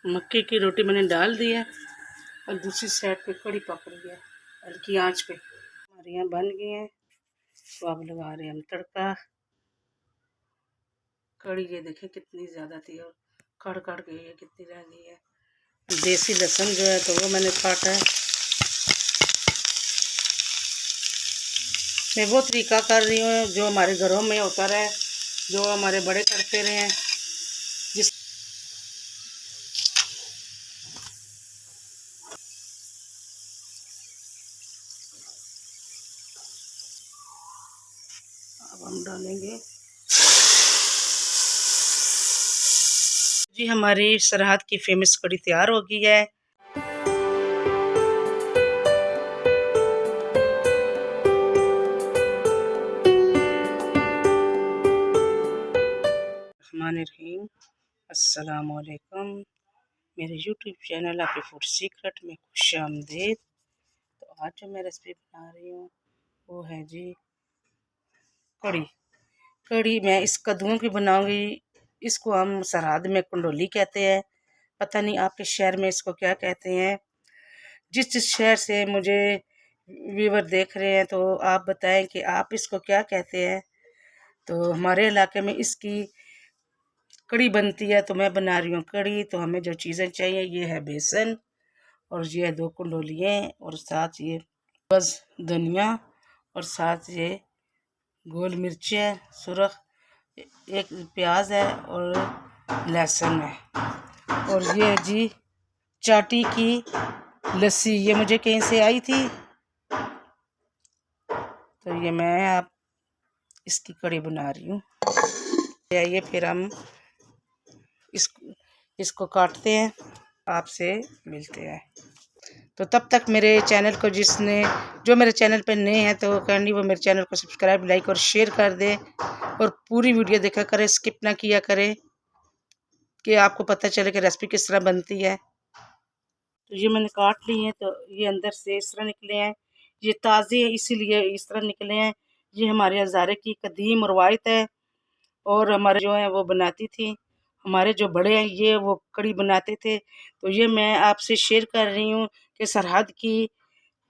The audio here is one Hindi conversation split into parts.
मक्के की रोटी मैंने डाल दी है और दूसरी साइड पे कड़ी पक रही है हल्की आंच पे। हमारे यहाँ बन गई हैं तो अब लगा रहे हैं हम तड़का। कड़ी ये देखें कितनी ज़्यादा थी और कड़ कड़ गई है, कितनी रह गई है। देसी लहसुन जो है तो वो मैंने काटा है। मैं वो तरीका कर रही हूँ जो हमारे घरों में होता रहे, जो हमारे बड़े करते रहे हैं। जिस अब हम डालेंगे जी, हमारी सरहद की फेमस कड़ी तैयार हो गई है। रहीम, अस्सलाम वालेकुम। मेरे यूट्यूब चैनल आपके फूड सीक्रेट में खुश आमदीद। तो आज जो मैं रेसिपी बना रही हूँ वो है जी कड़ी। कड़ी मैं इस कद्दूओं की बनाऊंगी। इसको हम सरहद में कंडोली कहते हैं, पता नहीं आपके शहर में इसको क्या कहते हैं। जिस जिस शहर से मुझे व्यूवर देख रहे हैं तो आप बताएं कि आप इसको क्या कहते हैं। तो हमारे इलाके में इसकी कड़ी बनती है तो मैं बना रही हूँ कड़ी। तो हमें जो चीज़ें चाहिए ये है बेसन और ये 2 कंडोलियाँ और साथ ये बस धनिया और साथ ये गोल मिर्चें सुरख, एक प्याज है और लहसुन है। और ये है जी चाटी की लस्सी, ये मुझे कहीं से आई थी तो ये मैं आप इसकी कड़ी बना रही हूँ। आइए फिर हम इसको काटते हैं, आपसे मिलते हैं। तो तब तक मेरे चैनल को जो मेरे चैनल पर नए हैं तो काइंडली वो मेरे चैनल को सब्सक्राइब, लाइक और शेयर कर दे और पूरी वीडियो देखा करें, स्किप ना किया करें कि आपको पता चले कि रेसिपी किस तरह बनती है। तो ये मैंने काट ली है तो ये अंदर से इस तरह निकले हैं। ये ताज़े हैं इसीलिए इस तरह निकले हैं। ये हमारे हज़ारे की कदीम रवायत है और हमारे जो है वो बनाती थी, हमारे जो बड़े हैं ये वो कड़ी बनाते थे। तो ये मैं आपसे शेयर कर रही हूँ कि सरहद की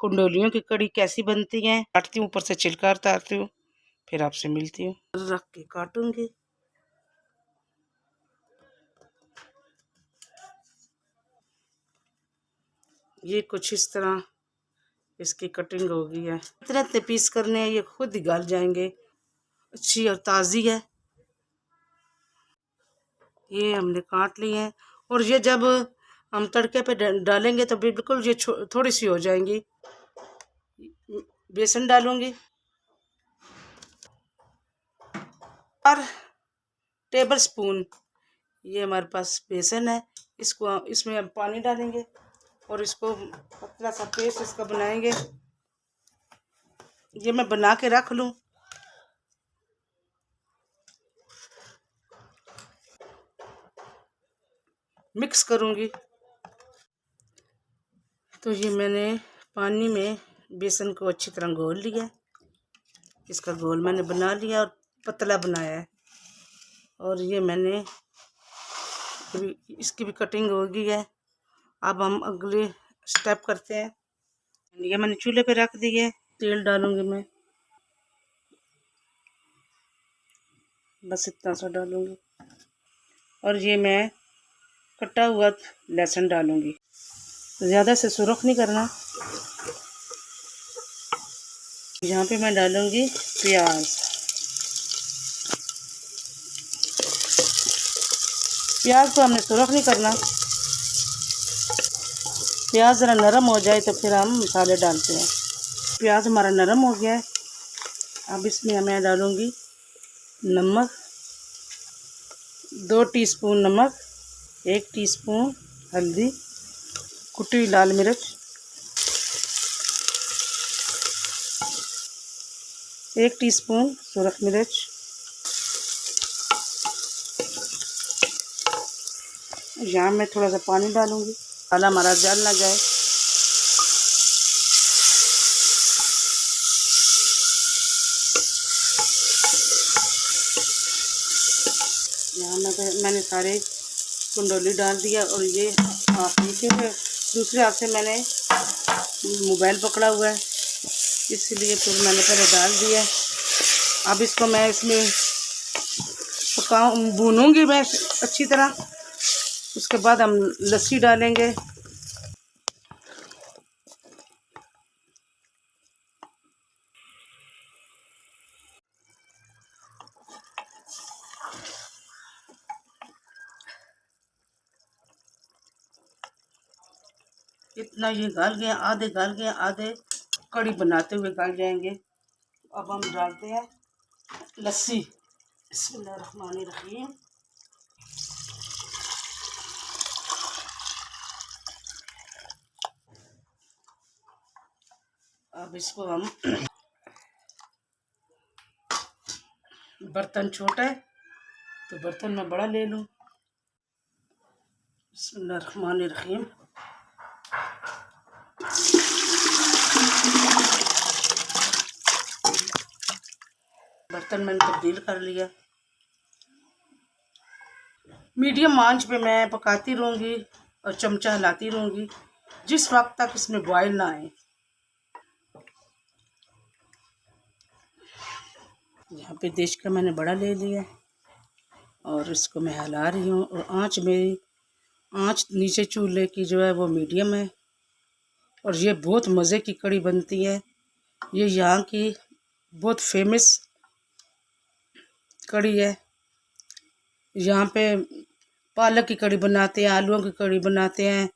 कुंडोलियों की कड़ी कैसी बनती है। काटती हूँ, ऊपर से छिलका उतारती हूँ, फिर आपसे मिलती हूँ। रख के काटूंगी। ये कुछ इस तरह इसकी कटिंग हो गई है। इतने इतने पीस करने हैं, ये खुद ही गल जाएंगे। अच्छी और ताज़ी है। ये हमने काट ली है और ये जब हम तड़के पे डालेंगे तो बिल्कुल ये थोड़ी सी हो जाएंगी। बेसन डालूंगी और टेबल स्पून ये हमारे पास बेसन है। इसको इसमें हम पानी डालेंगे और इसको पतला सा पेस्ट इसका बनाएंगे। ये मैं बना के रख लूँ। मिक्स करूँगी। तो ये मैंने पानी में बेसन को अच्छी तरह घोल लिया। इसका घोल मैंने बना लिया और पतला बनाया है। और ये मैंने इसकी भी कटिंग हो गई है। अब हम अगले स्टेप करते हैं। ये मैंने चूल्हे पे रख दी है। तेल डालूंगी मैं, बस इतना सा डालूंगी। और ये मैं कटा हुआ लहसुन डालूंगी। ज़्यादा से सुरख नहीं करना। यहाँ पे मैं डालूंगी प्याज। प्याज को हमने सुरख नहीं करना। प्याज ज़रा नरम हो जाए तो फिर हम मसाले डालते हैं। प्याज हमारा नरम हो गया है। अब इसमें मैं डालूंगी नमक, 2 टीस्पून नमक, 1 टीस्पून हल्दी, कुटी हुई लाल मिर्च, 1 टीस्पून सुरख मिर्च। यहाँ मैं थोड़ा सा पानी डालूंगी, मसाला हमारा जल ना जाए। यहाँ मैंने सारे कुंडोली डाल दिया। और ये आप देखिए, दूसरे हाथ से मैंने मोबाइल पकड़ा हुआ है, इसलिए फिर मैंने पहले डाल दिया। अब इसको मैं इसमें भूनूंगी मैं अच्छी तरह। उसके बाद हम लस्सी डालेंगे। इतना ये गल गया, आधे गल गया, आधे कड़ी बनाते हुए गल जाएंगे। अब हम डालते हैं लस्सी। बिस्मिल्लाहिर्रहमानिर्रहीम। अब इसको हम बर्तन छोटा है तो बर्तन में बड़ा ले लूँ। बिस्मिल्लाहिर्रहमानिर्रहीम। बर्तन मैंने तब्दील कर लिया। मीडियम आंच पे मैं पकाती रहूँगी और चमचा हिलाती रहूँगी जिस वक्त तक इसमें बॉयल ना आए। यहाँ पे देश का मैंने बड़ा ले लिया और इसको मैं हिला रही हूँ। और आंच नीचे चूल्हे की जो है वो मीडियम है। और ये बहुत मज़े की कड़ी बनती है। ये यहाँ की बहुत फेमस कड़ी है। यहाँ पे पालक की कड़ी बनाते हैं, आलूओं की कड़ी बनाते हैं,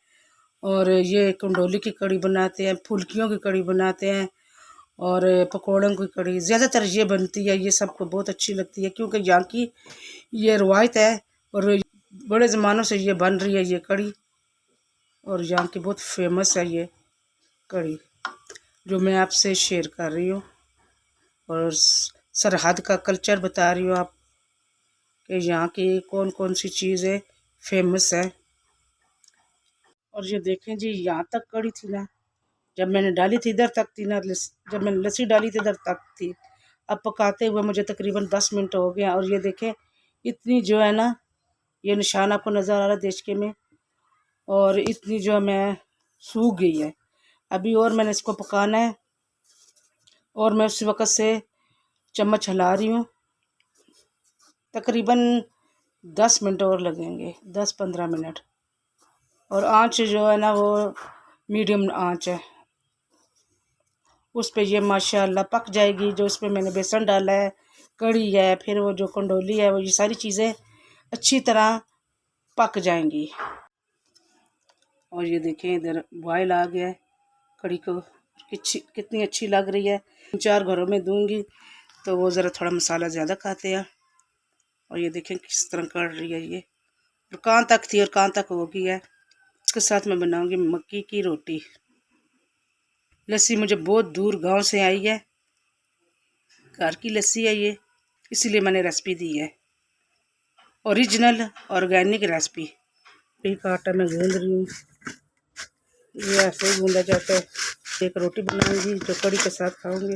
और ये कंडोली की कड़ी बनाते हैं, फुल्कियों की कड़ी बनाते हैं, और पकौड़ों की कड़ी ज़्यादातर ये बनती है। ये सबको बहुत अच्छी लगती है क्योंकि यहाँ की ये रवायत है और बड़े ज़मानों से ये बन रही है ये कड़ी। और यहाँ की बहुत फेमस है ये कड़ी जो मैं आपसे शेयर कर रही हूँ। और सरहद का कल्चर बता रही हूँ आप कि यहाँ की कौन कौन सी चीज़ें फेमस है। और ये देखें जी, यहाँ तक कड़ी थी ना, जब मैंने डाली थी इधर तक थी ना, जब मैंने लस्सी डाली थी इधर तक थी। अब पकाते हुए मुझे तकरीबन 10 मिनट हो गए। और ये देखें इतनी जो है ना, ये निशान आपको नज़र आ रहा है देशके में, और इतनी जो मैं सूख गई है। अभी और मैंने इसको पकाना है और मैं उस वक़्त से चम्मच हिला रही हूँ। तकरीबन 10 मिनट और लगेंगे, 10-15 मिनट। और आँच जो है ना वो मीडियम आँच है। उस पे ये माशाल्लाह पक जाएगी। जो इसमें मैंने बेसन डाला है, कड़ी है, फिर वो जो कंडोली है, वो ये सारी चीज़ें अच्छी तरह पक जाएंगी। और ये देखें इधर बॉयल आ गया है कड़ी को, कितनी अच्छी लग रही है। 4 घरों में दूंगी तो वो ज़रा थोड़ा मसाला ज़्यादा खाते हैं। और ये देखें किस तरह कर रही है ये, और कहाँ तक थी और कहाँ तक हो गई है। इसके साथ मैं बनाऊंगी मक्की की रोटी। लस्सी मुझे बहुत दूर गांव से आई है, घर की लस्सी है ये, इसीलिए मैंने रेसिपी दी है, ओरिजिनल ऑर्गेनिक रेसिपी। पी का आटा मैं गूंद रही हूँ, ये ऐसे ही गूंदा जाता है। एक रोटी बनाऊंगी जो कड़ी के साथ खाऊंगी।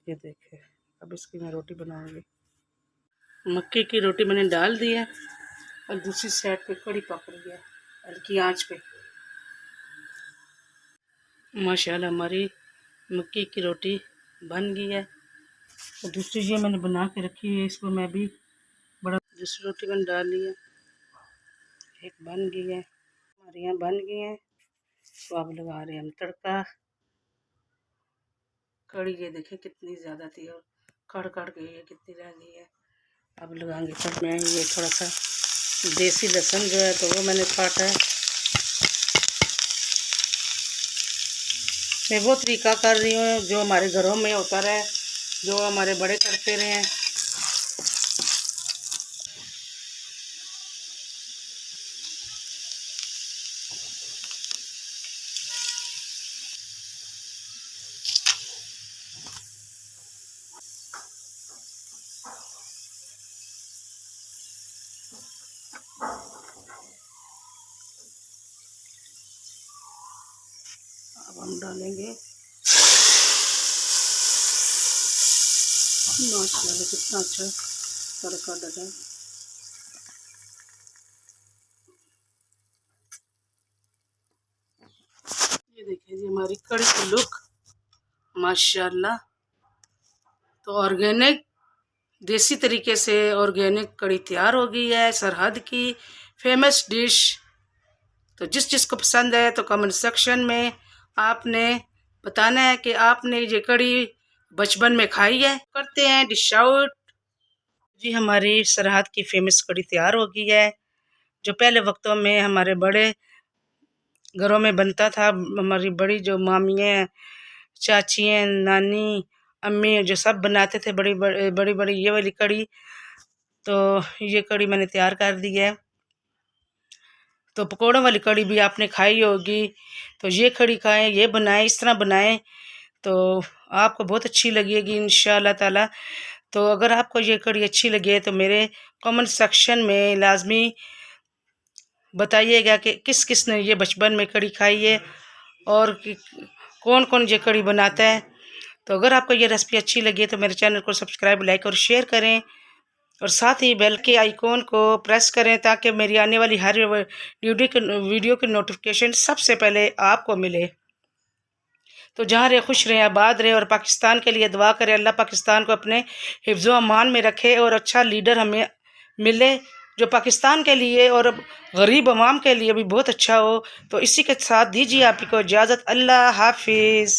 ये देखे, अब इसकी मैं रोटी बनाऊंगी। मक्के की रोटी मैंने डाल दी है और दूसरी साइड पे कड़ी पक रही है हल्की आंच पे। माशाल्लाह हमारी मक्के की रोटी बन गई है। और दूसरी ये मैंने बना के रखी है, इसको मैं भी बड़ा दूसरी रोटी मैंने डाल ली है, एक बन गई है। हमारे यहाँ बन गई है तो अब लगा रहे हैं हम तड़का। कड़ी ये देखें कितनी ज़्यादा थी और कड़ कड़ गई है, कितनी रह गई है। अब लगाएंगे तब मैं ये थोड़ा सा देसी लहसुन जो है तो वो मैंने काटा है। मैं वो तरीका कर रही हूँ जो हमारे घरों में होता रहे, जो हमारे बड़े करते रहे हैं। अब हम डालेंगे माशाल्लाह कितना अच्छा तड़का डला। हमारी कड़ी की लुक माशाल्लाह। तो ऑर्गेनिक देसी तरीके से ऑर्गेनिक कड़ी तैयार हो गई है, सरहद की फेमस डिश। तो जिस जिसको पसंद है तो कमेंट सेक्शन में आपने बताना है कि आपने ये कड़ी बचपन में खाई है। करते हैं डिश आउट। जी हमारी सरहद की फेमस कड़ी तैयार हो गई है, जो पहले वक्तों में हमारे बड़े घरों में बनता था। हमारी बड़ी जो मामियाँ, चाचियाँ, नानी, अम्मी जो सब बनाते थे बड़ी बड़ी ये वाली कड़ी। तो ये कड़ी मैंने तैयार कर दी है। तो पकौड़ों वाली कड़ी भी आपने खाई होगी, तो ये कड़ी खाएं, ये बनाएं, इस तरह बनाएं तो आपको बहुत अच्छी लगेगी इंशाअल्लाह ताला। तो अगर आपको ये कड़ी अच्छी लगे तो मेरे कमेंट सेक्शन में लाजमी बताइएगा कि किस किस ने ये बचपन में कड़ी खाई है और कौन कौन ये कड़ी बनाता है। तो अगर आपको ये रेसिपी अच्छी लगे तो मेरे चैनल को सब्सक्राइब, लाइक और शेयर करें और साथ ही बेल के आइकॉन को प्रेस करें ताकि मेरी आने वाली हर वीडियो की नोटिफिकेशन सबसे पहले आपको मिले। तो जहाँ रहे खुश रहे, आबाद रहे और पाकिस्तान के लिए दुआ करें, अल्लाह पाकिस्तान को अपने हिफ्ज़ो अमान में रखे और अच्छा लीडर हमें मिले जो पाकिस्तान के लिए और गरीब अवाम के लिए भी बहुत अच्छा हो। तो इसी के साथ दीजिए आपको इजाज़त। अल्लाह हाफिज़।